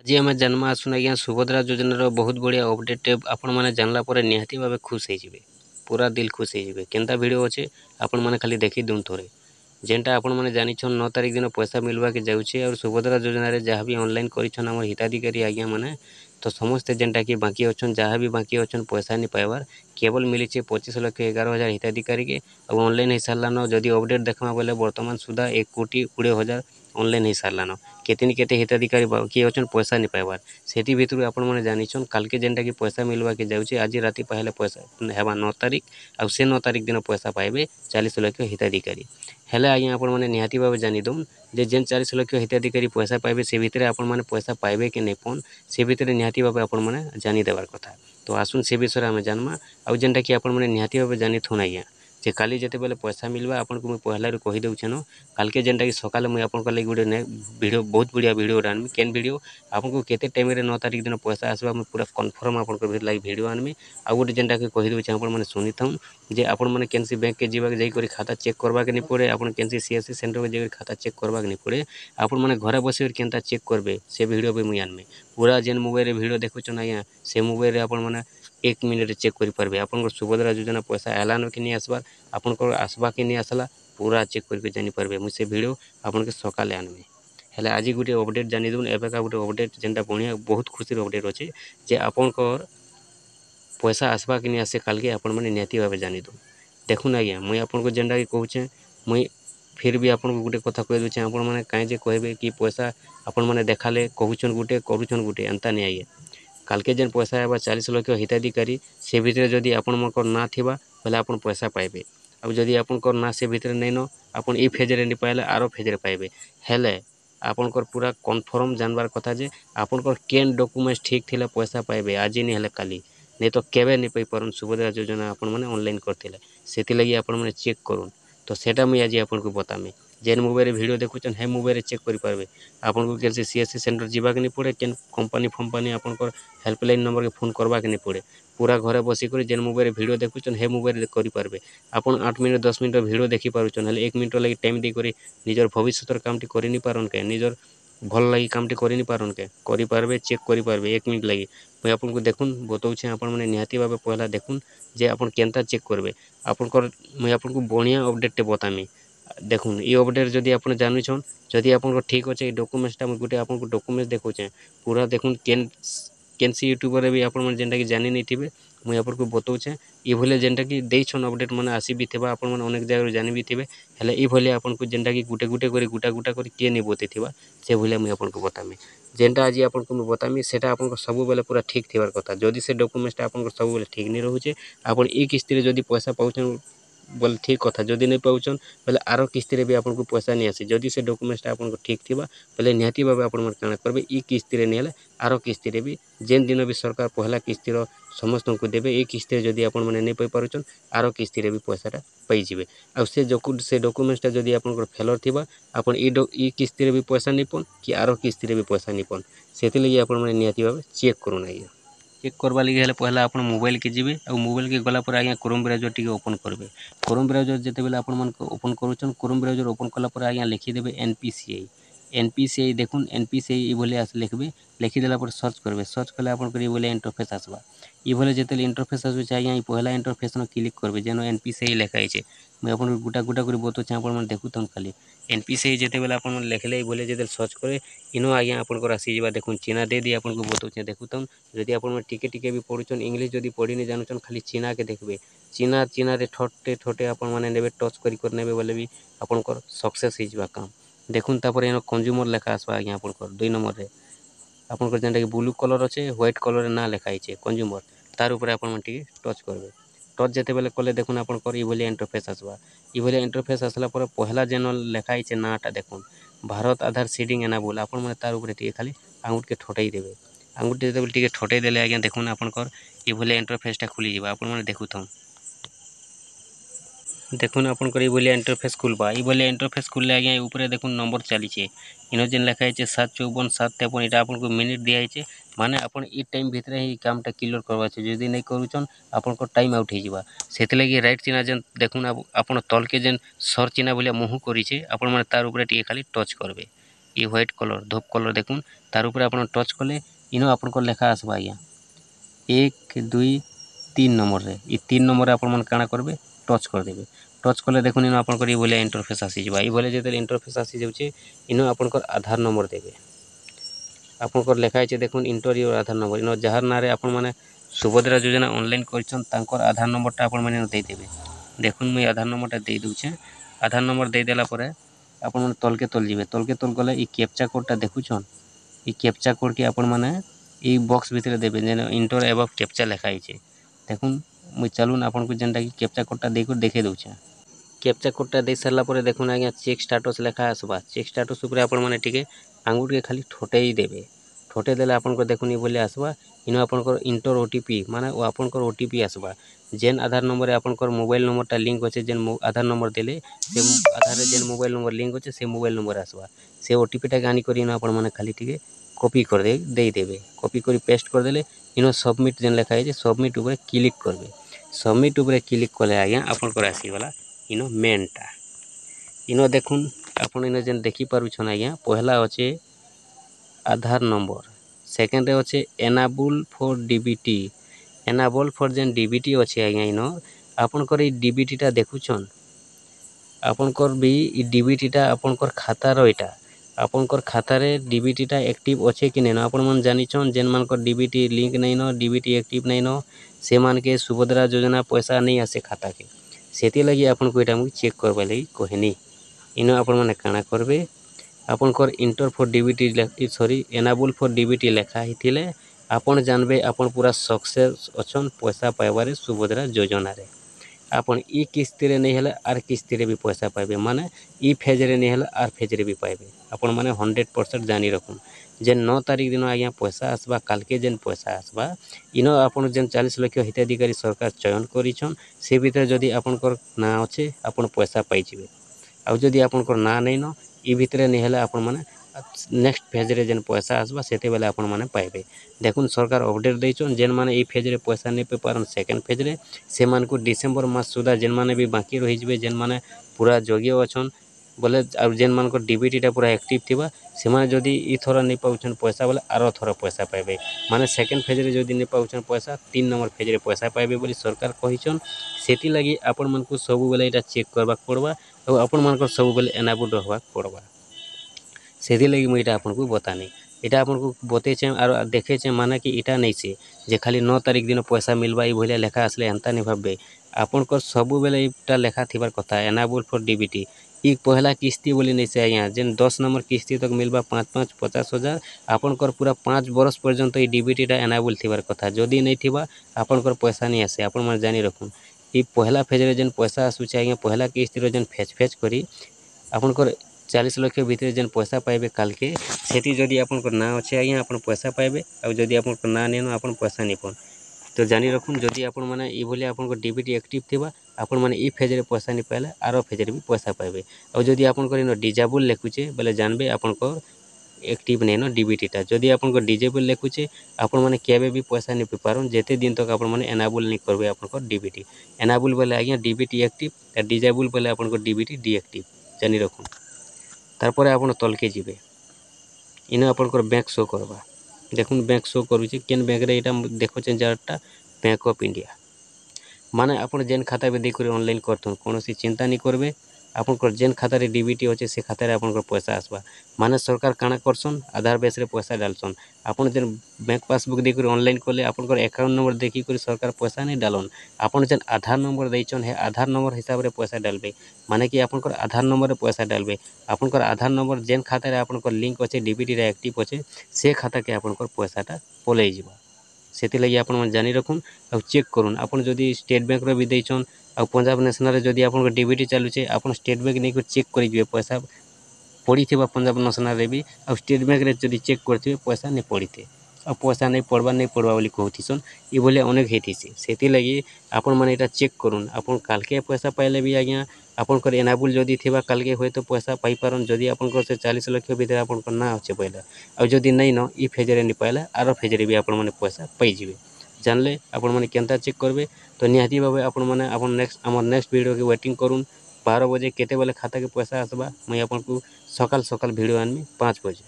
आज आम जन्म आसुन आज्ञा सुभद्रा योजनार बहुत बढ़िया अपडेट आपण मैंने जानला पर निहाती भाव खुश हो पूरा दिल खुश हो केनता वीडियो अच्छे आपण मैंने खाली देखी दून थोड़े जेनटा आपण मैंने जानिछन 9 तारिख दिन पैसा मिलवा के जाऊे और सुभद्रा योजना जहाँ भी ऑनलाइन कर हिताधिकारी आज्ञा मैंने तो समस्ते जेनटा कि बाकी अच्छन जहाँ भी बाकी अच्छन पैसा नहीं पाइबार केवल मिली 25,11,000 हिताधिकारी के और ऑनलाइन हो सारान जदि अपडेट देखा बोले बर्तमान सुधा 1,20,20,000 ऑनलाइन हो सारान केते हिताधिकारी बाकी अच्छन पैसा नहीं पाइबार से भितर आपण मैंने जानिछन काल के जेनटा कि पैसा मिलवा के जाऊे आज राति पहले पैसा हेबा 9 तारिख आउ से 9 तारिख दिन पैसा पाइबे 40 लाख हिताधिकारी हेले आज्ञा आपण मैंने निहाती भाव जानीदउन जे जेन 40 लाख हिताधिकारी पैसा पाइबे से भितर आपण मैंने पैसा पाइबे कि नहीं पान से भितर निहाती भाव आपण मैंने जानी देवार कथा तो आसुन से विषय आम जानमा आउ जेनटा कि आपण मैंने निहाती भाव जानी थुन आज्ञा जे काली जेते बेले पैसा मिलवा आपन को मुझे पहला कही दउछन काल के जेनटा कि सकाल मुझे आपन को लगी गोटे वीडियो बहुत बढ़िया वीडियो आनमी केन वीडियो आपन को केते टाइम रे 9 तारिख दिन पैसा आसबा मुझे पूरा कन्फर्म आपन को लगी वीडियो आनमी आ गोटे जेनटा कि कही दउछन आपण मैंने सुनी थाउन जे आपण मैंने केनसी बैंक के जीवा जाई करी खाता चेक करबा के नहीं पड़े आपण केनसी सीएससी सेंटर में जाई खाता चेक करबा के नहीं पड़े आपण मैंने घरे बसी केनता चेक करबे से वीडियो भी मुझे आनमी पूरा जेन मोबाइल रे वीडियो देखुछन आज्ञा से मोबाइल रे आपण मैंने 1 मिनट चेक करि पारबे आपन सुभद्रा योजना पैसा एलान कि नहीं आसबार आपन को आसबा कि नहीं आसला पूरा चेक करके जानी पारबे मुझे वीडियो आपन के सकाले आनमी हेले आज गोटे अपडेट जानी दून एबेका गोटे अपडेट जेनटा बढ़िया बहुत खुशी अपडेट अच्छे जे आपन पैसा आसबा कि नहीं आसे काल के आपण मैंने निहाती भाव जानी दून देखुन आज्ञा मुई आपन को जेनटा कि कहूचे मुई फिर भी आपन को गोटे कथा कह दूचे आपण मैंने कहीं जे कहबे कि पैसा आपण मैंने देखाले कहूछन गोटे करूछन गोटे एंता नहीं आइए काल के जेन पैसा आवा 40 लाख हिताधिकारी से भितर जदि आपण मकर ना थिबा बोले आपण पैसा पाइबे अब जदि आपनकर ना से भितर नहीं न आपण ई फेज रे नहीं पाइले आरो फेज रे पाइबे हेले आपनकर पूरा कन्फर्म जानबार कथा जे आपनकर केन डॉक्यूमेंट्स ठीक थिले पैसा पाइबे आज नहीं हेले काली नहीं तो केबे नहीं पाई पारन सुभद्रा योजना आपण माने ऑनलाइन करथिले सेति लगी आपण माने चेक करूँ तो सेटा मुझे आज आपन को बतामी जेन मोबाइल रे वीडियो देखुछन हे मोबाइल रे चेक करि पारबे आपन को केनसी सीएससी सेंटर जीवा के नहीं पड़े केन कंपनी फंपानी आपनकर हेल्पलाइन नंबर के फोन करबा के नहीं पड़े पूरा घरे बसिक जेन मोबाइल रे वीडियो देखुछन हे मोबाइल रे करि पारबे आपन 8 मिनट 10 मिनट वीडियो देखि पारुछन हेले 1 मिनट लगी टाइम दे करी निजर भविष्यतर कामटी करि नहीं पारन के निजर भल लगी कामटी करि नहीं पारन के करि पारबे चेक करि पारबे 1 मिनट लगी मुझे आपन को देखुन बताऊे आपण मैंने निहाती भाव पहला देखुन जे आपन केनता चेक करबे आपनकर मुझे आपन को बढ़िया अपडेट बतामी देखुन ये अपडेट जदि आप जानुछन जदि आपन ठीक अच्छे डॉक्यूमेंट्सटा मुझे गोटे आपन को डॉक्यूमेंट्स देखुचे पूरा देखुन केनसी यूट्यूबर भी आपन जेनटा कि जानी नहीं थे मुझे आपन को बताऊे ये भले जेनटा कि देछन अपडेट मैंने आसी भी थे आपन मैंने अनेक जगह जानी भी थे हेले ये भले आपन को जेनटा कि गुटे गुटे कर गुटा गुटा कर किए नहीं बतई थिबा से भले मुझे आपन को बतामी जेनटा आज आपन को बतामी सेटा आपन को सब बेले पूरा ठीक थिबार कथा जदि से डॉक्यूमेंट्सटा आपन को सब बेले ठीक नहीं रहुचे आपन एक किस्ती रे जदि पैसा पाउछन बोले ठीक कथा जदि नहीं पाउछन बोले आरो किस्ती रे भी आपन को पैसा नहीं आसी जदि से डॉक्यूमेंट्सटा आपन को ठीक थिबा बोले निहाती भाव आपन मन काना करबे ई किस्ती रे नेले आरो किस्ती रे भी जेन दिन भी सरकार पहला किस्ती रो समस्त को देबे ए किस्ती रे जदि आपन माने नहीं पाई पारुछन आरो किस्ती रे भी पैसाटा पाई जिवे आ से डॉक्यूमेंट्सटा जदि आपन को फेलर थिबा आपन ई किस्ती रे भी पैसा नहीं पन कि आरो किस्ती रे भी पैसा नहीं पन सेति लगी आपन माने निहाती भाव चेक करूँ आज्ञा चेक करवा लगी हेले पहला आपन मोबाइल के जीवे और मोबाइल के गला पर आज्ञा क्रोम ब्राउजर टी ओपन करबे क्रोम ब्राउजर जेते बेले आपन मन ओपन करूछन क्रोम ब्राउजर ओपन कला पर आज्ञा लिखि देबे एनपीसीआई देखुन एनपीसीआई बोले आस लिखबे लिखिदेला पर सर्च करबे सर्च कले आपन करी बोले इंटरफेस आसबा ई बोले जेते इंटरफेस आसु आज्ञा ई पहला इंटरफेस न क्लिक करबे जेनो एनपीसीआई लिखाई छे मैं आपन गुटा गुटा करी बतो आपन मन देखुतन खाली एनपीसीआई जेते बेले आपन मन लिखले बोले जेते सर्च करे इनो आज्ञा आपन को आसी जीवा देखुन चिन्ह दे दी आपन को बतो देखुतन जदि आपन टिके टिके भी पढ़ुछन इंग्लिश जदि पढ़ी नहीं जानुछन खाली चिन्ह के देखबे चिन्ह रे ठोटे ठोटे आपन माने नेबे टच करी कर नेबे बोले भी आपन को सक्सेस हो जीवा काम देखुन तापर एनो कंज्यूमर लेखा आसबा आज्ञा आपन को 2 नंबर रे आपन को जेंटा कि ब्लू कलर अच्छे व्हाइट कलर ना लिखाई छे कंज्यूमर तार ऊपर आपन मन टिके टच करबे टच जेते बेले कले देखुन आपन को ई भलिया इंटरफेस आसबा ई भलिया इंटरफेस आसला पर पहला जेन लिखाई छे नाटा देखुन भारत आधार सीडिंग एनाबल आपन माने तार ऊपर टिके खाली आंगुठ के ठोटाई देबे आंगुठ जेते बेले टिके ठोटाई देले आज्ञा देखुन आपन को ई भलिया इंटरफेसटा खुली जीवा आपन माने देखुथन देखुन आपन कर बोलिया इंटरफेस खुलबा ई बोलिया इंटरफेस खुलले आज्ञा ऊपर देखुन नंबर चली इनो जेन लिखा है 754 753 इटा आपन को मिनिट दिया है माने आपन ई टाइम भितर ही कामटा क्लियर करबा छै जदी नहीं करूछन आपन को टाइम आउट हो जीवा सेति लगी राइट चिन्ह जेन देखुन आपन तल के जेन सर चिन्ह बोलिया मुह करी छे आपन माने तार ऊपर टिके खाली टच करबे ये व्हाइट कलर धूप कलर देखुन तार ऊपर आप टच कले इन आपन लेखा आसबा आज्ञा 1 2 3 नंबर रे ये 3 नंबर आप काଣା करबे टच करदेबे टच कले देखुन इन आपन ये बोले इंटरफेस आसी जबा ये बोले जेते इंटरफेस आसी जाउचे इन आपन आधार नंबर देबे आपन लेखा है देखुन inter your Aadhaar number in jar ना आपण मैंने सुभद्रा योजना ऑनलाइन कर आधार नंबरटा आपण मैंने देदेवे देखुन मुई आधार नंबरटा दे दूचे आधार नंबर दे देला परे आपण मैंने तलके तल जीवे तलके तल गले ई कैप्चा कोडटा देखुछन ई कैप्चा कोड के आपण मैंने ई बॉक्स भितर देबे जेन इंटर एबव कैप्चा लेखा है देखुन मुई चलुन आपन को जेनटा कि कैप्चा कोडटा देकर देखे दूचे कैप्चा कोडटा दे सारा पर देखुन आज्ञा चेक स्टाटस लेखा आसबा चेक स्टाटस ऊपर आपण मैंने टिके आंगुठ के खाली ठोटे देबे ठोटे देले आपन को देखुन बोले आसबा इन आपन इंटर ओटीपी माने वो आपन ओटीपी आसबा जेन आधार नंबर आपन मोबाइल नंबरटा लिंक अच्छे जेन आधार नंबर देले से आधार जेन मोबाइल नंबर लिंक अच्छे से मोबाइल नंबर आसबा से ओटीपीटा आनी कर आपन मैंने खाली टिके कॉपी कर दे देबे कॉपी कर पेस्ट कर देले इन सबमिट जेन लेखा है सबमिट ऊपर क्लिक करबे सबमिट ऊपर क्लिक कले आज्ञा आपन आसीगला इन मेनटा इन देखुन आपन इन जेन देखि पारुछन आज्ञा पहला अच्छे आधार नंबर सेकेंड रे अच्छे enable for DBT enable for जेन डीबीटी अच्छे आज्ञा इन आपनकर डीबीटीटा देखुछन आपनकर भी डीबीटीटा आपनकर खातार एटा आपनकर खातार डीबीटीटा एक्टिव अच्छे कि नहीं आपण मन जानिछन जेन मानकर डीबीटी लिंक नहीं न डीबीटी एक्टिव नहीं न से मान के सुभद्रा योजना पैसा नहीं आसे खाता के सेति लगी आपन को एटा मु चेक करबा लगी कहनी इन आपण माने काना करबे आपनकर inter for DBT sorry enable for DBT लेखा हिथिले आपण जानबे आपण पूरा सक्सेस अछन पैसा पाइबारे सुभद्रा योजना रे आपण ई किस्ती रे नहीं हेले आर किस्ती रे भी पैसा पाइबे माने ई फेज रे नहीं हेले आर फेज रे भी पाइबे आपण माने 100% जानी रखुन जेन 9 तारीख दिन आज्ञा पैसा आसबा काल के जेन पैसा आसबा इन आपण जेन 40 लाख हिताधिकारी सरकार चयन करिछन से भीतर जदी आपनकर ना अच्छे आपण पैसा पाइ जिवे आ जदी आपनकर ना नहीं न ई भितर नहीं हेले आपण माने नेक्स्ट फेज रे जेन पैसा आसबा सेते बेले आपण माने पाइबे देखुन सरकार अपडेट दैछन जेन माने ई फेज रे पैसा नहीं पे पारन सेकंड फेज रे से मान को डिसेंबर मास सुधा जेन माने भी बाकी रहि जिवे जेन माने पूरा जोग्य अछन बोले आ जेन मान को डीबीटीटा पूरा एक्टिव थिबा से माने जदी ई थोरा नहीं पाउछन पैसा बोले आरो थोरा पैसा पाइबे माने सेकंड फेज रे जदी नहीं पाउछन पैसा 3 नंबर फेज रे पैसा पाइबे बोली सरकार कहिछन सेति लागि आपण मन को सब बेले एटा चेक करबा पड़बा और आपण मन को सब बेले एनाबल रहबा पड़बा सेति लगी मुझे आपन को बतानी इटा आपन को बतेचे और देखेचे माने कि इटा नहीं से जे खाली 9 तारीख दिन पैसा मिलबा ई भलिया लेखा आसले एंता नहीं भाबे आपन को सब बेले इटा लेखा थिबार कथा एनाबल फॉर डीबीटी ई पहला किस्ती बोली नहीं से आज्ञा जेन 10 नंबर किस्ती तक मिलबा 5-5 50,000 आपन कर पूरा 5 बरस पर्यंत ई डीबीटीटा एनाबल थिबार कथा जदी नहीं थिबा आपन कर पैसा नहीं आसे आपन मन जानी रखुन ई पहला फेज रे जेन पैसा आसुचे आज्ञा पहला किस्ती रे जेन फेज करी आपन कर 40 लाख भितर जेन पैसा पाइबे काल के सेठी जदी आपन को ना अच्छे आज्ञा आपन पैसा पाइबे और जदी आपन को ना नेनो आपन पैसा नहीं पन तो जानी रखुन जदी आपन माने ई भली आपन को डीबीटी एक्टिव थिबा आपन माने ई फेज रे पैसा नहीं पाइले आरो फेज रे भी पैसा पाइबे और जदी आपन को इन डिजेबल लेखुचे बोले जानबे आपन को एक्टिव नहीं न डीबीटीटा जदी आपन को डिजेबल लेखुचे आपन माने केबे भी पैसा नहीं पारन जेते दिन तक आपन माने एनाबल नहीं करबे आपन को डीबीटी एनाबल बोले आज्ञा डीबीटी एक्टिव और डिजेबल बोले आपन को डीबीटी डीएक्टिव जानी रखुन तारपर आपन तलके जीवे इन आपन बैंक शो करबा देखुन बैंक शो करूचे केन बैंक रे एटा देखोचे जारटा बैंक ऑफ इंडिया माने आपन जेन खाता में देख ऑनलाइन करथन कोनोसी चिंता नहीं करबे आपन जेन खाता रे डीबीटी अच्छे से खाता रे आपन पैसा आसबा माने सरकार काना करसन आधार बेस रे पैसा डालसन आपन जेन बैंक पासबुक देख ऑनलाइन कले आपन अकाउंट नंबर देखी कर सरकार पैसा नहीं डालन आपन जेन आधार नंबर दैछन है आधार नंबर हिसाब रे पैसा डालबे माने कि आपन आधार नंबर रे पैसा डालबे आपन आधार नंबर जेन खाता रे आपन लिंक अच्छे डीबीटी रे एक्टिव अच्छे से खाता के आपन पैसाटा पलै जिबा सेति लगी आपन मन जानी रखुन और चेक करुन आपन जदी स्टेट बैंक रे भी दैछन और पंजाब नेशनल रे जदी आपन डीबीटी चालुचे आपन स्टेट बैंक नहीं को चेक करि दिबे पैसा पड़ी थी पंजाब नेशनल रे भी और स्टेट बैंक रे जदी चेक करथिबे पैसा नहीं पड़ी थे और पैसा नहीं पड़वा बोली कहथिसन ई बोले अनेक हेथिसे सेति लगी आपन माने एटा चेक करुन आपन काल के पैसा पाइले भी आज्ञा आपन कर एनाबल जदी थिबा काल के होय तो पैसा पाई पारन जदी आपन कर से 40 लाख भीतर आपन को ना होचे पहले और जदी नहीं न ई फेज रे नहीं पाइले आरो फेज रे भी आपन माने पैसा पाई जिवे जानले आपन माने केनता चेक करबे तो निहाती भाबे आपन माने आपन नेक्स्ट हमर नेक्स्ट वीडियो के वेटिंग करुन 12 बजे केतेबेले खाता के पैसा आसबा मुई आपको सकाल सकाल वीडियो आनमी 5 बजे।